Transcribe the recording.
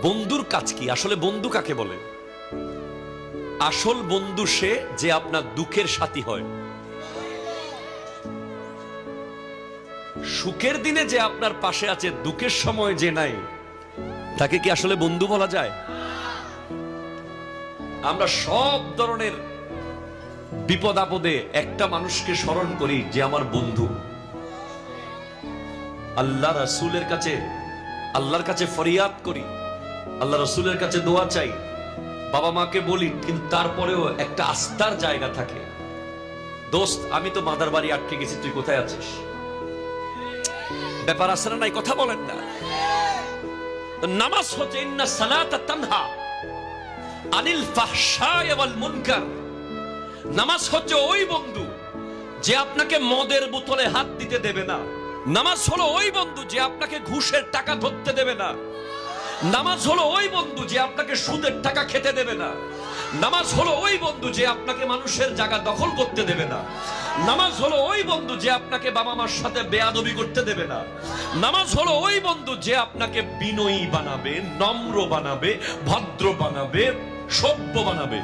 বন্ধুর কাজ কি? আসলে বন্ধু কাকে বলে? আসল বন্ধু সে যে আপনার দুঃখের সাথী হয়। সুখের দিনে যে আপনার পাশে আছে, দুঃখের সময় যে নাই, তাকে কি আসলে বন্ধু বলা যায়? আমরা সব ধরনের বিপদ আপদে একটা মানুষকে স্মরণ করি যে আমার বন্ধু। আল্লাহ রাসূলের কাছে, আল্লাহর কাছে ফরিয়াদ করি, আল্লাহ রাসূলের কাছে দোয়া চাই, বাবা মাকে বলি, কিন্তু তারপরেও একটা আস্থার জায়গা থাকে। দোস্ত, আমি তো মাদার বাড়ি আটকে গেছি, তুই কোথায় আছিস? ব্যাপার আছে না নাই? কথা বলেন না। নামাজ হচ্ছে ইন্না সালাতা তানহা আনিল ফাহশাই ওয়াল মুনকার। নামাজ হচ্ছে ওই বন্ধু যে আপনাকে মদের বোতলে হাত দিতে দেবে না। নামাজ হলো ওই বন্ধু যে আপনাকে ঘুষের টাকা ধরতে দেবে না। নামাজ হলো ওই বন্ধু যে আপনাকে সুদের টাকা খেতে দেবে না। নামাজ হলো ওই বন্ধু যে আপনাকে মানুষের জায়গা দখল করতে দেবে না। নামাজ হলো ওই বন্ধু যে আপনাকে বাবা মার সাথে বেয়াদবি করতে দেবে না। নামাজ হলো ওই বন্ধু যে আপনাকে বিনয়ী বানাবে, নম্র বানাবে, ভদ্র বানাবে, সভ্য বানাবে।